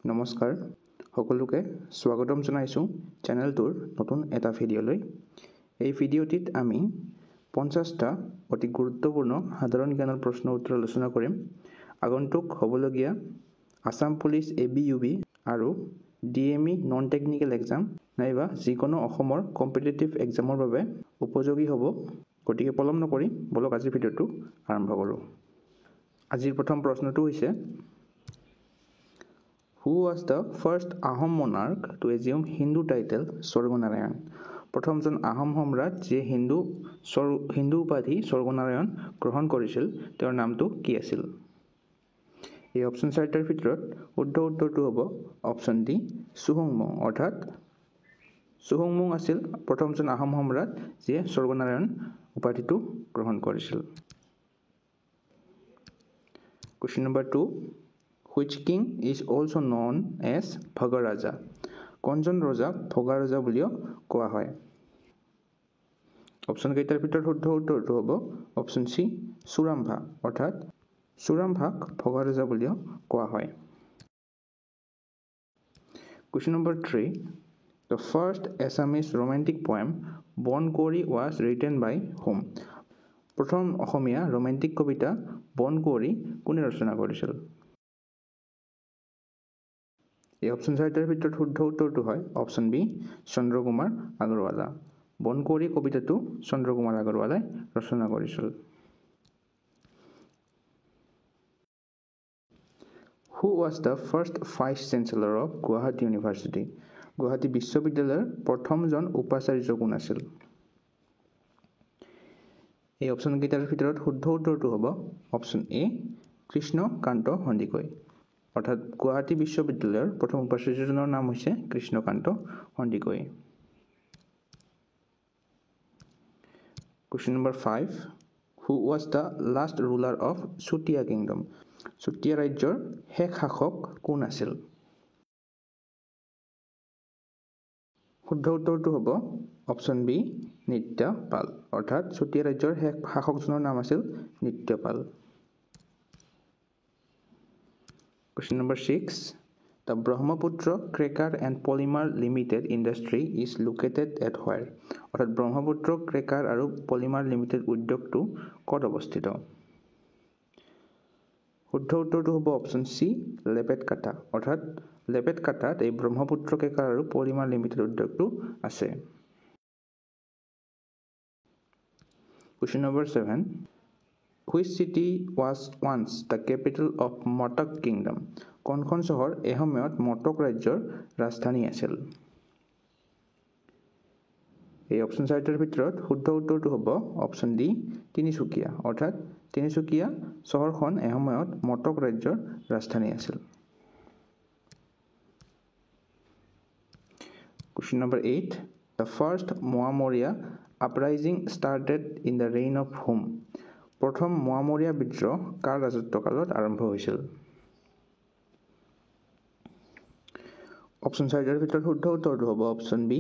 নমস্কাৰ সকলোকে স্বাগতম জনাইছো চেনেলটোৰ নতুন এটা ভিডিঅ'লৈ। এই ভিডিঅ'টিত আমি 50টা অতি গুৰুত্বপূৰ্ণ সাধাৰণ জ্ঞানৰ প্ৰশ্ন উত্তৰ আলোচনা কৰিম। আগন্তুক হ'বলগীয়া আসাম পুলিচ ABUB আৰু DME নন টেকনিক্যাল এক্সাম নাইবা যিকোনো অসমৰ কম্পিটিটিভ এক্সামৰ বাবে উপযোগী হ'ব। গতিকে পলম নকৰি বলক আজিৰ ভিডিঅ'টো আৰম্ভ কৰোঁ। আজিৰ প্ৰথম প্ৰশ্নটো হৈছে Who was the first Ahom monarch to assume Hindu title Swargonarayan? প্ৰথমজন আহোম সম্ৰাট যিয়ে হিন্দু উপাধি স্বৰ্গনাৰায়ণ গ্ৰহণ কৰিছিল তেওঁৰ নামটো কি আছিল? এই অপশ্যন চাৰিটাৰ ভিতৰত শুদ্ধ উত্তৰটো হ'ব অপশ্যন ডি চুহুংমুং। অৰ্থাৎ চুহুংমুং আছিল প্ৰথমজন আহোম সম্ৰাট যিয়ে স্বৰ্গনাৰায়ণ উপাধিটো গ্ৰহণ কৰিছিল। Question number 2. Which king is also known as Bhagaraja? কোনজন ৰজাক ভগা ৰজা বুলিও কোৱা হয়? অপশ্যন কেইটাৰ ভিতৰত শুদ্ধ উত্তৰটো হ'ব অপশ্যন চি চুৰাম্ভা। অৰ্থাৎ চুৰাম্ভাক ভগা ৰজা বুলিও কোৱা হয়। Question number 3. The first Assamese romantic poem Bon Kuwari was written by whom? প্ৰথম অসমীয়া ৰোমান্টিক কবিতা বন কুঁৱৰী কোনে ৰচনা কৰিছিল? এই অপশ্যন চাৰিটাৰ ভিতৰত শুদ্ধ উত্তৰটো হয় অপশ্যন বি চন্দ্ৰকুমাৰ আগৰৱালা। বন কুঁৱৰী কবিতাটো চন্দ্ৰকুমাৰ আগৰৱালাই ৰচনা কৰিছিল। Who was the first vice chancellor of Guwahati University? Guwahati বিশ্ববিদ্যালয়ৰ প্ৰথমজন উপাচাৰ্য কোন আছিল? এই অপশ্যন কেইটাৰ ভিতৰত শুদ্ধ উত্তৰটো হ'ব অপশ্যন এ কৃষ্ণকান্ত সন্দিকৈ। অৰ্থাৎ গুৱাহাটী বিশ্ববিদ্যালয়ৰ প্ৰথম উপাচাৰ্যজনৰ নাম হৈছে Krishnakanta Sandikoi. Question number 5. Who was the last ruler of Chutia Kingdom? Chutia ৰাজ্যৰ শেষ শাসক কোন আছিল? শুদ্ধ উত্তৰটো হ'ব অপশ্যন বি নিত্যপাল। অৰ্থাৎ চুতীয়া ৰাজ্যৰ শেষ শাসকজনৰ নাম আছিল নিত্যপাল। Question number 6. The Brahmaputra Cracker and Polymer Limited industry is located at where? অৰ্থাৎ ব্ৰহ্মপুত্ৰ ক্ৰেকাৰ আৰু পলিমাৰ লিমিটেড উদ্যোগটো ক'ত অৱস্থিত? শুদ্ধ উত্তৰটো হ'ব অপশ্যন চি লেপেটকাটা। অৰ্থাৎ লেপেটকাটাত এই ব্ৰহ্মপুত্ৰ ক্ৰেকাৰ আৰু পলিমাৰ লিমিটেড উদ্যোগটো আছে। Question number 7. Which city was once the capital of Motok Kingdom? কোনখন চহৰ এসময়ত মটক ৰাজ্যৰ ৰাজধানী আছিল? এই অপশ্যন চাৰিটাৰ ভিতৰত শুদ্ধ উত্তৰটো হ'ব অপশ্যন ডি তিনিচুকীয়া। অৰ্থাৎ তিনিচুকীয়া চহৰখন এসময়ত মটক ৰাজ্যৰ ৰাজধানী আছিল। Question number 8. The first Moamoria uprising started in the reign of whom? প্ৰথম মোৱামৰীয়া বিদ্ৰোহ কাৰ ৰাজত্বকালত আৰম্ভ হৈছিল? অপশ্যন চাৰিটাৰ ভিতৰত শুদ্ধ উত্তৰটো হ'ব অপশ্যন বি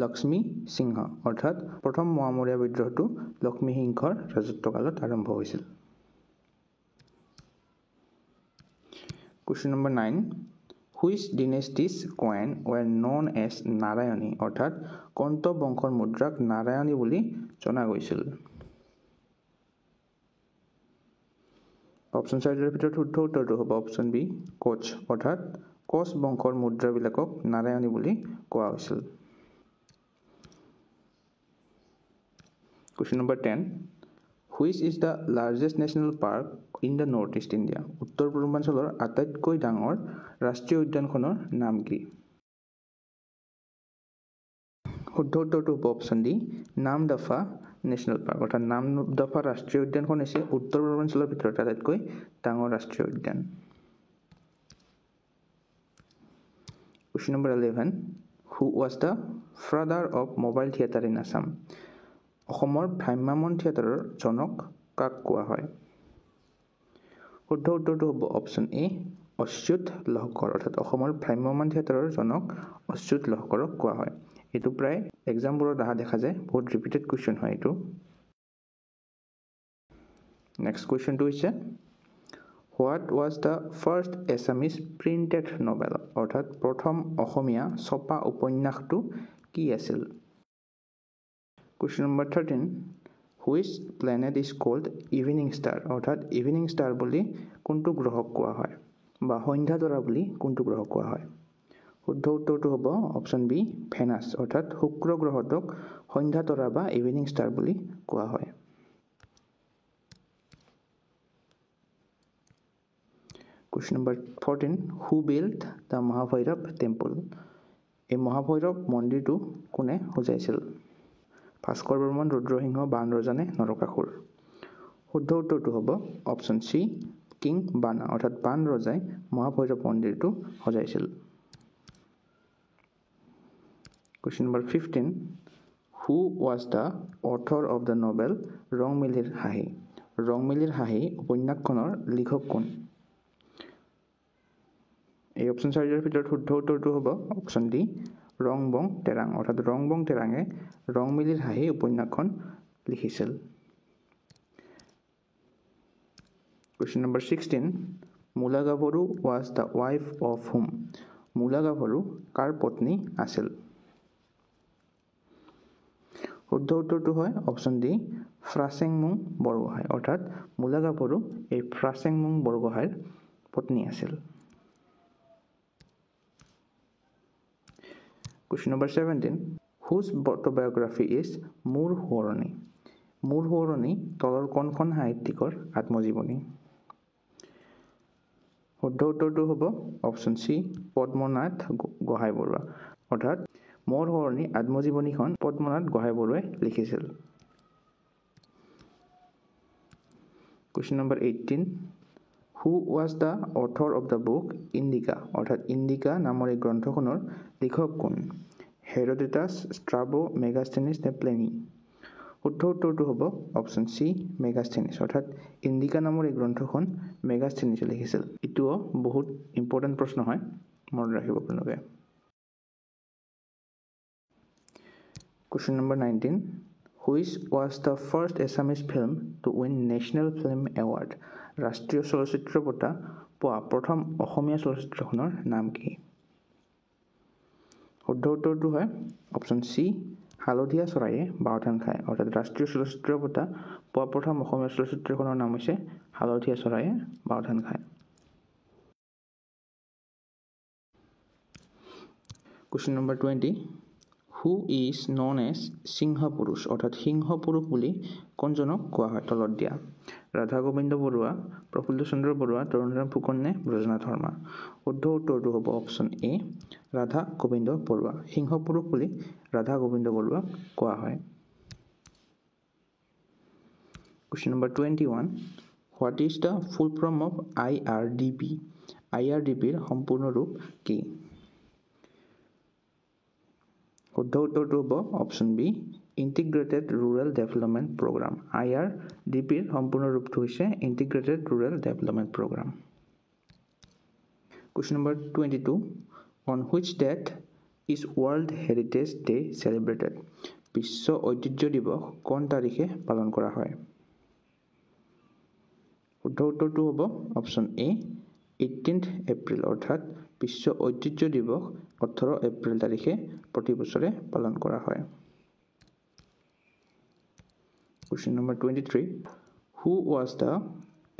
লক্ষ্মী সিংহ। অৰ্থাৎ প্ৰথম মোৱামৰীয়া বিদ্ৰোহটো লক্ষ্মী সিংহৰ ৰাজত্বকালত আৰম্ভ হৈছিল। Question number 9. Which dynasty's coin were known as Narayani? অৰ্থাৎ কন্ত বংশৰ মুদ্ৰাক নাৰায়ণী বুলি জনা গৈছিল? অপশ্যন চাৰিটাৰ ভিতৰত শুদ্ধ উত্তৰটো হ'ব অপশ্যন বি কোচ। অৰ্থাৎ কোচ বংশৰ মুদ্ৰাবিলাকক নাৰায়ণী বুলি কোৱা হৈছিল। Question number 10. Which is the largest national park in the Northeast India? উত্তৰ পূৰ্বাঞ্চলৰ আটাইতকৈ ডাঙৰ ৰাষ্ট্ৰীয় উদ্যানখনৰ নাম কি? শুদ্ধ উত্তৰটো হ'ব option D Namdapha national park. অৰ্থাৎ নামদফা ৰাষ্ট্ৰীয় উদ্যানখন হৈছে উত্তৰ পূৰ্বাঞ্চলৰ ভিতৰত আটাইতকৈ ডাঙৰ ৰাষ্ট্ৰীয় উদ্যান। Question number 11. Who was the father of mobile theatre in Assam? অসমৰ ভ্ৰাম্যমাণ থিয়েটাৰৰ জনক কাক কোৱা হয়? শুদ্ধ উত্তৰটো হ'ব অপশ্যন এ অচ্যুত লহকৰ। অৰ্থাৎ অসমৰ ভ্ৰাম্যমাণ থিয়েটাৰৰ জনক অচ্যুত লহকৰক কোৱা হয়। এইটো প্ৰায় এক্সামবোৰত অহা দেখা যায়, বহুত ৰিপিটেড কুৱেশ্যন হয় এইটো। নেক্সট কুৱেশ্যনটো হৈছে what was the first Assamese printed novel অৰ্থাৎ প্ৰথম অসমীয়া ছপা উপন্যাসটো কি আছিল? Question number 13 which planet is called evening star অৰ্থাৎ ইভিনিং ষ্টাৰ বুলি কোনটো গ্ৰহক কোৱা হয় বা সন্ধ্যা তৰা বুলি কোনটো গ্ৰহক কোৱা হয়? শুদ্ধ উত্তৰটো হ'ব অপশ্যন বি ভেনাছ অৰ্থাৎ শুক্ৰ গ্ৰহটোক সন্ধ্যা তৰা বা ইভিনিং ষ্টাৰ বুলি কোৱা হয়। Question number 14 Who built the Mahabhairav temple? এই মহাভৈৰৱ মন্দিৰটো কোনে সজাইছিল? ভাস্কৰ বৰ্মন, ৰুদ্ৰসিংহ, বাণ ৰজা নে নৰকাসুৰ? শুদ্ধ উত্তৰটো হ'ব অপশ্যন চি কিং বাণা অৰ্থাৎ বাণ ৰজাই মহাভৈৰৱ মন্দিৰটো সজাইছিল। Question number 15 Who was the author of the novel ৰংমিলিৰ হাঁহি? ৰংমিলিৰ হাঁহি উপন্যাসখনৰ লিখক কোন? এই অপশ্যন চাৰিটাৰ ভিতৰত শুদ্ধ উত্তৰটো হ'ব অপশ্যন ডি ৰংবং তেৰাং অৰ্থাৎ ৰংবং তেৰাঙে ৰংমিলিৰ হাঁহি উপন্যাসখন লিখিছিল। Question number 16 মূলা গাভৰু was the wife of whom? মূলা গাভৰু কাৰ পত্নী আছিল? শুদ্ধ উত্তৰটো হয় অপশ্যন ডি ফ্ৰাছেংমুং বৰগোহাঁই অৰ্থাৎ মূলা গাভৰু এই ফ্ৰাছেংমুং বৰগোহাঁইৰ পত্নী আছিল। Question number 17 Whose autobiography is মোৰ সোঁৱৰণী? মোৰ সোঁৱৰণী তলৰ কোনখন সাহিত্যিকৰ আত্মজীৱনী? শুদ্ধ উত্তৰটো হ'ব অপশ্যন চি পদ্মনাথ গোহাঁই বৰুৱা অৰ্থাৎ মোৰ সোঁৱৰণী আত্মজীৱনীখন পদ্মনাথ গোহাঁই বৰুৱাই লিখিছিল। Question number 18 Who was the author of the book Indica অৰ্থাৎ ইণ্ডিকা নামৰ এই গ্ৰন্থখনৰ লিখক কোন? হেৰডেটাছ, ষ্ট্ৰাবো, মেগাস্থেনিছ নে প্লেনি? শুদ্ধ উত্তৰটো হ'ব অপশ্যন চি মেগাস্থেনিছ অৰ্থাৎ ইণ্ডিকা নামৰ এই গ্ৰন্থখন মেগাস্থেনিছে লিখিছিল। এইটোও বহুত ইম্পৰ্টেণ্ট প্ৰশ্ন হয়, মনত ৰাখিব আপোনালোকে। Question number 19 Which was the first Assamese film to win National Film Award? ৰাষ্ট্ৰীয় চলচ্চিত্ৰ বঁটা পোৱা প্ৰথম অসমীয়া চলচ্চিত্ৰখনৰ নাম কি? শুদ্ধ উত্তৰটো হয় অপশ্যন চি হালধীয়া চৰায়ে বাওধান খায় অৰ্থাৎ ৰাষ্ট্ৰীয় চলচ্চিত্ৰ বঁটা পোৱা প্ৰথম অসমীয়া চলচ্চিত্ৰখনৰ নাম হৈছে হালধীয়া চৰায়ে বাওধান খায়। Question number 20 Who is known as সিংহ পুৰুষ অৰ্থাৎ সিংহ পুৰুষ বুলি কোনজনক কোৱা হয়? তলত দিয়া ৰাধা গোবিন্দ বৰুৱা, প্ৰফুল্ল চন্দ্ৰ বৰুৱা, তৰুণৰাম ফুকন নে ব্ৰজনাথ শৰ্মা? শুদ্ধ উত্তৰটো হ'ব অপশ্যন এ ৰাধা গোবিন্দ বৰুৱা। সিংহ পুৰুষ বুলি ৰাধা গোবিন্দ বৰুৱাক কোৱা হয়। Question number 21 What is the full form of IRDP? IRDPৰ সম্পূৰ্ণ ৰূপ কি? শুদ্ধ উত্তৰটো হ'ব option B integrated rural development programme. IRDPৰ সম্পূৰ্ণ ৰূপটো হৈছে integrated rural development programme. Question number 22 On which date is World Heritage Day celebrated? বিশ্ব ঐতিহ্য দিৱস কোন তাৰিখে পালন কৰা হয়? শুদ্ধ উত্তৰটো হ'ব অপশ্যন এ 18 এপ্ৰিল অৰ্থাৎ বিশ্ব ঐতিহ্য দিৱস 18 এপ্ৰিল তাৰিখে প্ৰতি বছৰে পালন কৰা হয়। Question number 23 Who was the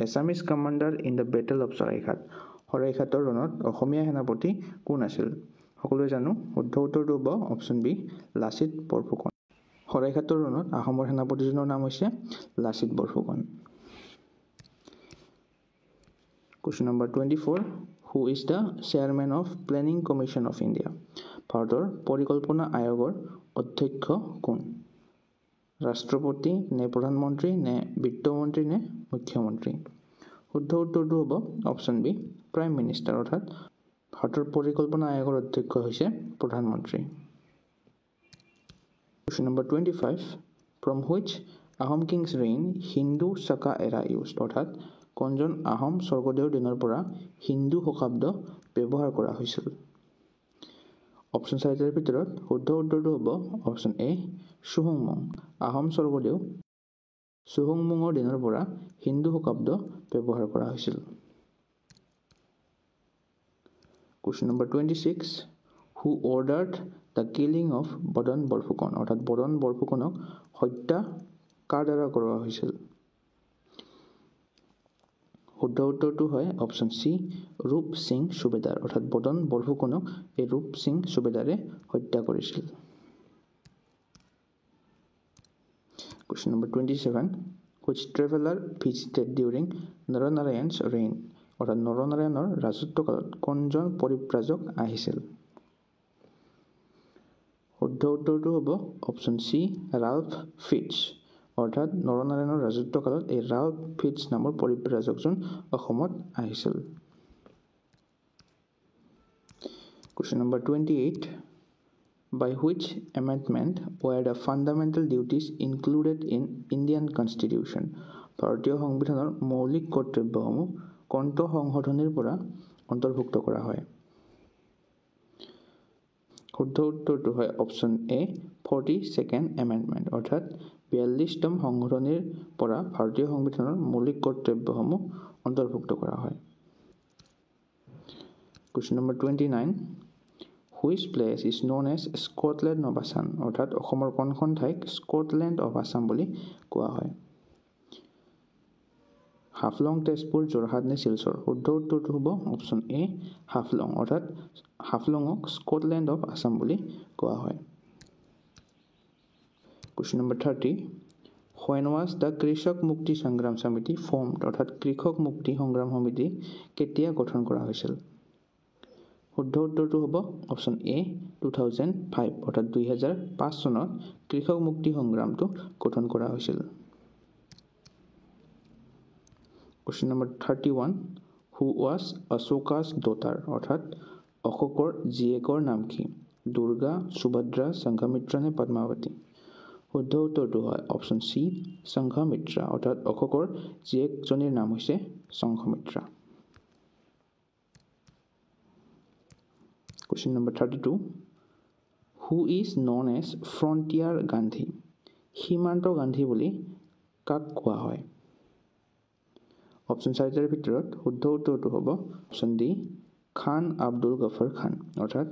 Assamese commander in the Battle of Saraighat? শৰাইঘাটৰ ৰণত অসমীয়া সেনাপতি কোন আছিল? সকলোৱে জানো শুদ্ধ উত্তৰটো হ'ব অপশ্যন বি লাচিত বৰফুকন। শৰাইঘাটৰ ৰণত আহোমৰ সেনাপতিজনৰ নাম হৈছে Lachit Borphukan. Question number 24 Who is the chairman of Planning Commission of India? ভাৰতৰ পৰিকল্পনা আয়োগৰ অধ্যক্ষ কোন? ৰাষ্ট্ৰপতি নে প্ৰধানমন্ত্ৰী নে বিত্তমন্ত্ৰী নে মুখ্যমন্ত্ৰী? শুদ্ধ উত্তৰটো হ'ব অপশ্যন বি প্ৰাইম মিনিষ্টাৰ অৰ্থাৎ ভাৰতৰ পৰিকল্পনা আয়োগৰ অধ্যক্ষ হৈছে প্ৰধানমন্ত্ৰী। Question number 25 From which Ahom king's reign Hindu Shaka era used? অৰ্থাৎ কোনজন আহোম স্বৰ্গদেউৰ দিনৰ পৰা হিন্দু শকাব্দ ব্যৱহাৰ কৰা হৈছিল? অপশ্যন চাৰিটাৰ ভিতৰত শুদ্ধ উত্তৰটো হ'ব অপশ্যন এ চুহুংমুং। আহোম স্বৰ্গদেউ চুহুংমুঙৰ দিনৰ পৰা হিন্দু শকাব্দ ব্যৱহাৰ কৰা হৈছিল। Question number 26. Who ordered the killing of বদন বৰফুকন? অৰ্থাৎ বদন বৰফুকনক হত্যা কাৰ দ্বাৰা কৰা হৈছিল? শুদ্ধ উত্তৰটো হয় অপশ্যন চি, ৰূপ সিং সুবেদাৰ। অৰ্থাৎ বদন বৰফুকনক এই ৰূপ সিং সুবেদাৰে হত্যা কৰিছিল। Question number 27. Which traveler visited during Naranarayan's reign? অৰ্থাৎ নৰনাৰায়ণৰ ৰাজত্বকালত কোনজন পৰিব্ৰাজক আহিছিল? শুদ্ধ উত্তৰটো হ'ব অপশ্যন চি, ৰাল্ফ ফিটছ। অৰ্থাৎ নৰনাৰায়ণৰ ৰাজত্বকালত এই ৰাল্ফ ফিটছ নামৰ পৰিব্ৰাজকজন অসমত আহিছিল। Question number 28. By which amendment were the fundamental duties included in Indian Constitution? ভাৰতীয় সংবিধানৰ মৌলিক কৰ্তব্যসমূহ কোনটো সংশোধনীৰ পৰা অন্তৰ্ভুক্ত কৰা হয়? শুদ্ধ উত্তৰটো হয় অপশ্যন এ, 42nd এমেণ্ডমেণ্ট। অৰ্থাৎ 42তম সংশোধনীৰ পৰা ভাৰতীয় সংবিধানৰ মৌলিক কৰ্তব্যসমূহ অন্তৰ্ভুক্ত কৰা হয়। Question number 29. Which place is known as Scotland of Assam? অৰ্থাৎ অসমৰ কোনখন ঠাইক স্কটলেণ্ড অফ আছাম বুলি কোৱা হয়? হাফলং, তেজপুৰ, যোৰহাট নে শিলচৰ? শুদ্ধ উত্তৰটো হ'ব অপশ্যন এ, হাফলং। অৰ্থাৎ হাফলঙক স্কটলেণ্ড অফ আছাম বুলি কোৱা হয়। Question number 30. When was the কৃষক মুক্তি সংগ্ৰাম সমিতি formed? অৰ্থাৎ কৃষক মুক্তি সংগ্ৰাম সমিতি কেতিয়া গঠন কৰা হৈছিল? শুদ্ধ উত্তৰটো হ'ব অপশ্যন এ, 2005। অৰ্থাৎ 2005 চনত কৃষক মুক্তি সংগ্ৰামটো গঠন কৰা হৈছিল। Question number 31. Who was Ashoka's daughter? অৰ্থাৎ অশোকৰ জীয়েকৰ নাম কি? দুৰ্গা, সুভদ্ৰা, সংঘমিত্ৰা নে পদ্মাৱতী? শুদ্ধ উত্তৰটো হয় অপশ্যন চি, সংঘমিত্ৰা। অৰ্থাৎ অশোকৰ জীয়েকজনীৰ নাম হৈছে Sanghamitra. Question number 32. Who is known as Frontier Gandhi? সীমান্ত গান্ধী বুলি কাক কোৱা হয়? অপশ্যন 4টাৰ ভিতৰত শুদ্ধ উত্তৰটো হ'ব অপশ্যন ডি, খান আব্দুল গফৰ খান। অৰ্থাৎ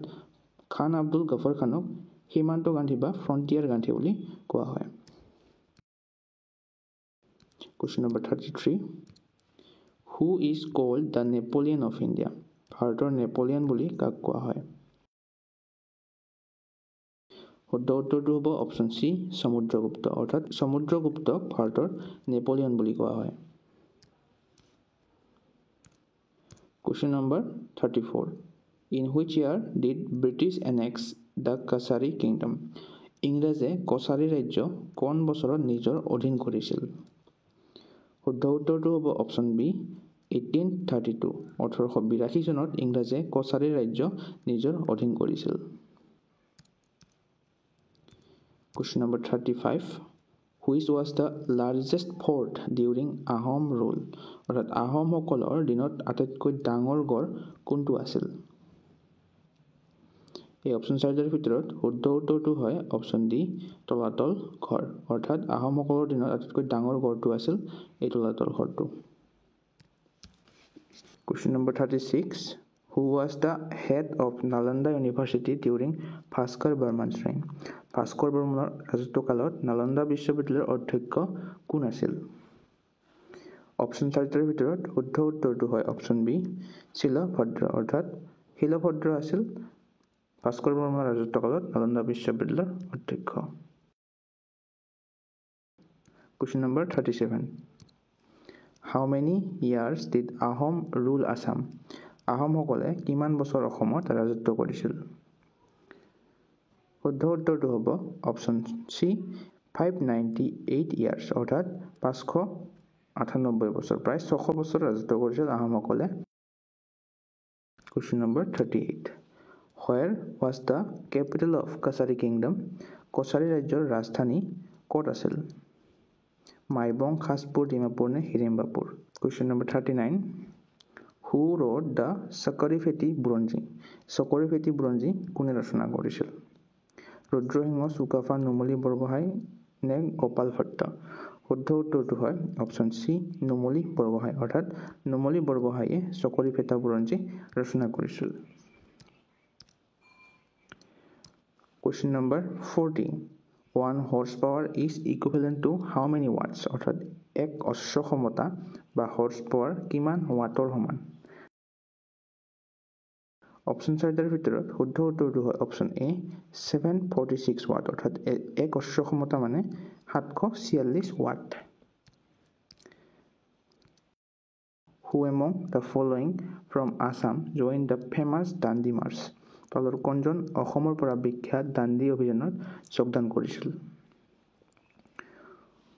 খান আব্দুল গফৰ খানক সীমান্ত গান্ধী বা ফ্ৰণ্টিয়াৰ গান্ধী বুলি কোৱা হয়। Question number 33. Who is called the Napoleon of India? ভাৰতৰ নেপোলিয়ন বুলি কাক কোৱা হয়? শুদ্ধ উত্তৰটো হ'ব অপশ্যন চি, সমুদ্ৰগুপ্ত। অৰ্থাৎ সমুদ্ৰগুপ্তক ভাৰতৰ নেপোলিয়ন বুলি কোৱা হয়। Question number 34. In which year did British annex the Kasari Kingdom? ইংৰাজে কছাৰী ৰাজ্য কোন বছৰত নিজৰ অধীন কৰিছিল? শুদ্ধ উত্তৰটো হ'ব অপশ্যন বি, 1832। 1882 চনত ইংৰাজে কছাৰী ৰাজ্য নিজৰ অধীন কৰিছিল। Question number 35. Which was the largest fort during Ahom rule? অৰ্থাৎ আহোমসকলৰ দিনত আটাইতকৈ ডাঙৰ গড় কোনটো আছিল? এই অপশ্যন 4টাৰ ভিতৰত শুদ্ধ উত্তৰটো হয় অপশ্যন ডি, তলাতল ঘৰ। অৰ্থাৎ আহোমসকলৰ দিনত আটাইতকৈ ডাঙৰ গড়টো আছিল এই তলাতল ঘৰটো। Question number 36. Who was the head of Nalanda University during Bhaskar বৰ্মান's reign? Bhaskar বৰ্মনৰ ৰাজত্বকালত নালন্দা বিশ্ববিদ্যালয়ৰ অধ্যক্ষ কোন আছিল? অপশ্যন 4টাৰ ভিতৰত শুদ্ধ উত্তৰটো হয় অপশ্যন বি, শিলভদ্ৰ। অৰ্থাৎ শিলভদ্ৰ আছিল ভাস্কৰ বৰ্মনৰ ৰাজত্বকালত নালন্দা বিশ্ববিদ্যালয়ৰ অধ্যক্ষ। Question number 37. How many years did Ahom rule Assam? আহোমসকলে কিমান বছৰ অসমত ৰাজত্ব কৰিছিল? শুদ্ধ উত্তৰটো হ'ব অপশ্যন চি, 598 years। অৰ্থাৎ 598 বছৰ, প্ৰায় 600 বছৰ ৰাজত্ব কৰিছিল আহোমসকলে। Question number 38. Where was the capital of Kasari Kingdom? Kachari ৰাজ্যৰ ৰাজধানী ক'ত আছিল? মাইবং, খাছপুৰ, ডিমাপুৰ নে Hidimbapur? Question number 39. Who wrote the চকৰীফেটি বুৰঞ্জী? চকৰীফেটি বুৰঞ্জী কোনে ৰচনা কৰিছিল? ৰুদ্ৰসিংহ, চুকাফা, নুমলী বৰগোহাঁই নে গোপাল ভট্ট? শুদ্ধ উত্তৰটো হয় অপশ্যন চি, নুমলী বৰগোহাঁই। অৰ্থাৎ নুমলী বৰগোহাঁয়ে চকৰীফেটা বুৰঞ্জী ৰচনা কৰিছিল। Question number 40. 1 horsepower is equivalent to how many watts? অৰ্থাৎ এক অশ্ব ক্ষমতা বা হৰ্চ পাৱাৰ কিমান ওৱাটৰ সমান? অপশ্যন চাৰিটাৰ ভিতৰত শুদ্ধ উত্তৰটো হয় অপশ্যন এ 746 ওৱাট অৰ্থাৎ এক অশ্ব ক্ষমতা মানে 746 ওৱাট। Who among the following from Assam joined the famous Dandi March? তলৰ কোনজন অসমৰ পৰা বিখ্যাত দাণ্ডি অভিযানত যোগদান কৰিছিল?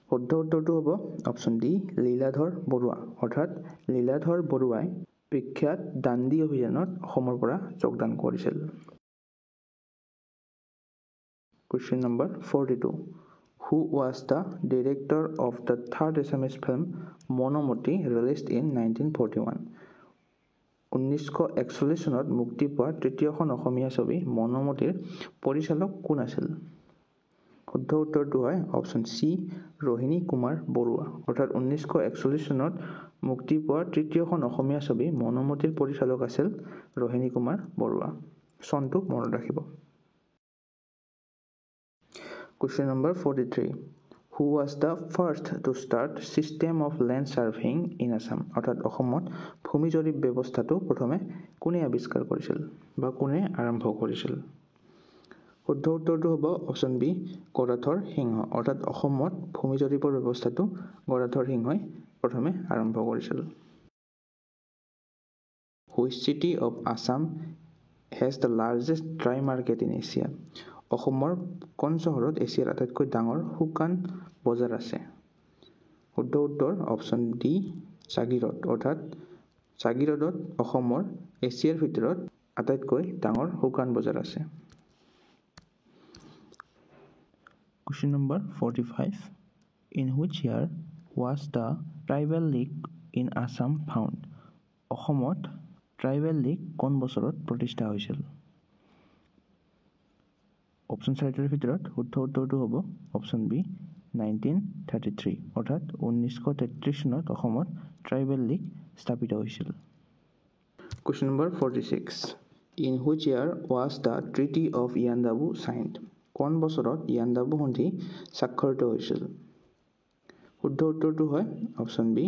শুদ্ধ উত্তৰটো হ'ব অপশ্যন ডি লীলাধৰ বৰুৱা অৰ্থাৎ লীলাধৰ বৰুৱাই বিখ্যাত দাণ্ডি অভিযানত অসমৰ পৰা যোগদান কৰিছিল। Question number 42. Who was the director of the third Assamese film Monamoti released in 1941? 1941 চনত মুক্তি পোৱা তৃতীয়খন অসমীয়া ছবি মনোমতিৰ পৰিচালক কোন আছিল? শুদ্ধ উত্তৰটো হয় অপশ্যন চি ৰোহিণী কুমাৰ বৰুৱা অৰ্থাৎ 1941 চনত মুক্তি পোৱা তৃতীয়খন অসমীয়া ছবি মনোমতিৰ পৰিচালক আছিল ৰোহিণী কুমাৰ বৰুৱা। চনটো মনত ৰাখিব। Question number 43. Who was the first to start system of land surveying in Assam? অৰ্থাৎ অসমত ভূমি জৰীপ ব্যৱস্থাটো প্ৰথমে কোনে আৱিষ্কাৰ কৰিছিল বা কোনে আৰম্ভ কৰিছিল? শুদ্ধ উত্তৰটো হ'ব অপশ্যন বি গদাধৰ সিংহ অৰ্থাৎ অসমত ভূমি জৰীপৰ ব্যৱস্থাটো গদাধৰ সিংহই প্ৰথমে আৰম্ভ কৰিছিল। Which city of Assam has the largest dry market in Asia? অসমৰ কোন চহৰত এছিয়াৰ আটাইতকৈ ডাঙৰ শুকান বজাৰ আছে? শুদ্ধ উত্তৰ অপশ্যন ডি জাগিৰোড অৰ্থাৎ জাগিৰোডত অসমৰ এছিয়াৰ ভিতৰত আটাইতকৈ ডাঙৰ শুকান বজাৰ আছে। Question number 45. In which year was the Tribal League in Assam found? অসমত ট্ৰাইবেল লীগ কোন বছৰত প্ৰতিষ্ঠা হৈছিল? অপশ্যন চাৰিটাৰ ভিতৰত শুদ্ধ উত্তৰটো হ'ব অপশ্যন বি 1933 অৰ্থাৎ 1933 চনত অসমত ট্ৰাইবেল লীগ স্থাপিত হৈছিল। Question number 46. In which year was the Treaty of Yandabu signed? কোন বছৰত ইয়াণ্ডাবু সন্ধি স্বাক্ষৰিত হৈছিল? শুদ্ধ উত্তৰটো হয় অপশ্যন বি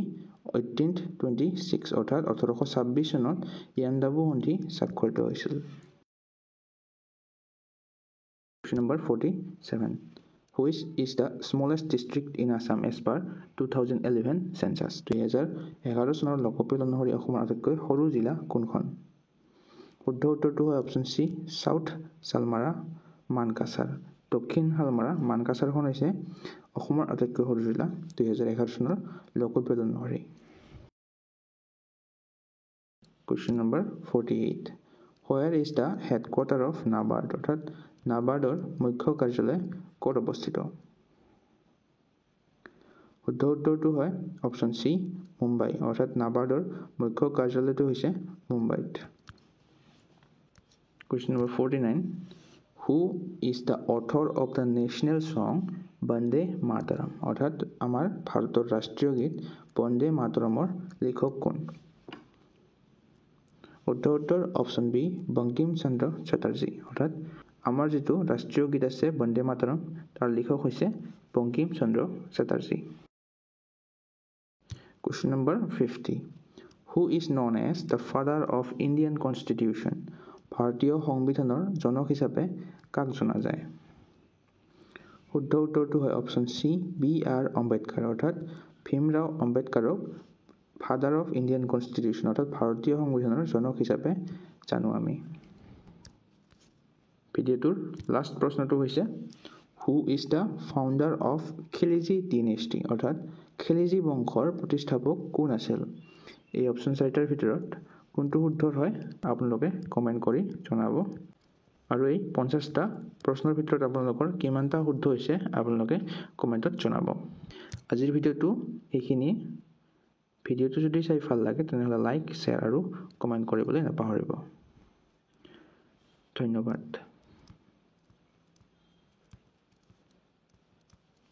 1826 অৰ্থাৎ 1826 চনত ইয়াণ্ডাবু সন্ধি স্বাক্ষৰিত হৈছিল। Question number 47. Which is the smallest district in Assam as per 2011 census? 2011 চনৰ লোকপিয়ল অনুসৰি অসমৰ আটাইতকৈ সৰু জিলা কোনখন? শুদ্ধ উত্তৰটো হয় অপশ্যন চি সাউথ সালমাৰা মানকাছাৰ দক্ষিণ সালমাৰা মানকাছাৰখন হৈছে অসমৰ আটাইতকৈ সৰু জিলা 2011 চনৰ লোকপিয়ল অনুসৰি। Question number 48. Where is the headquarter of NABARD? অৰ্থাৎ নাবাৰ্ডৰ মুখ্য কাৰ্যালয় ক'ত অৱস্থিত? শুদ্ধ উত্তৰটো হয় অপশ্যন চি মুম্বাই অৰ্থাৎ নাবাৰ্ডৰ মুখ্য কাৰ্যালয়টো হৈছে মুম্বাইত। Question number 49. Who is the author of the national song Vande Mataram? অৰ্থাৎ আমাৰ ভাৰতৰ ৰাষ্ট্ৰীয় গীত বন্দে মাতৰমৰ লেখক কোন? শুদ্ধ উত্তৰ অপশ্যন বি বংকিম চন্দ্ৰ চেটাৰ্জী অৰ্থাৎ আমাৰ যিটো ৰাষ্ট্ৰীয় গীত আছে বন্দে মাতৰম তাৰ লেখক হৈছে বংকিম চন্দ্ৰ Chatterjee. Question number 50. Who is known as the father of Indian Constitution? ভাৰতীয় সংবিধানৰ জনক হিচাপে কাক জনা যায়? শুদ্ধ উত্তৰটো হয় option C B R Ambedkar অৰ্থাৎ ভীমৰাও আম্বেদকাৰক ফাদাৰ অফ ইণ্ডিয়ান কনষ্টিটিউশ্যন অৰ্থাৎ ভাৰতীয় সংবিধানৰ জনক হিচাপে জানো আমি। ভিডিঅ'টোৰ লাষ্ট প্ৰশ্নটো হৈছে who is the founder of Khilji dynasty অৰ্থাৎ খিলিজি বংশৰ প্ৰতিষ্ঠাপক কোন আছিল? এই অপশ্যন চাৰিটাৰ ভিতৰত কোনটো শুদ্ধ হয় আপোনালোকে কমেণ্ট কৰি জনাব আৰু এই 50টা প্ৰশ্নৰ ভিতৰত আপোনালোকৰ কিমানটা শুদ্ধ হৈছে আপোনালোকে কমেণ্টত জনাব। আজিৰ ভিডিঅ'টো এইখিনি। ভিডিঅ'টো যদি চাই ভাল লাগে তেনেহ'লে লাইক শ্বেয়াৰ আৰু কমেণ্ট কৰিবলৈ নাপাহৰিব। ধন্যবাদ।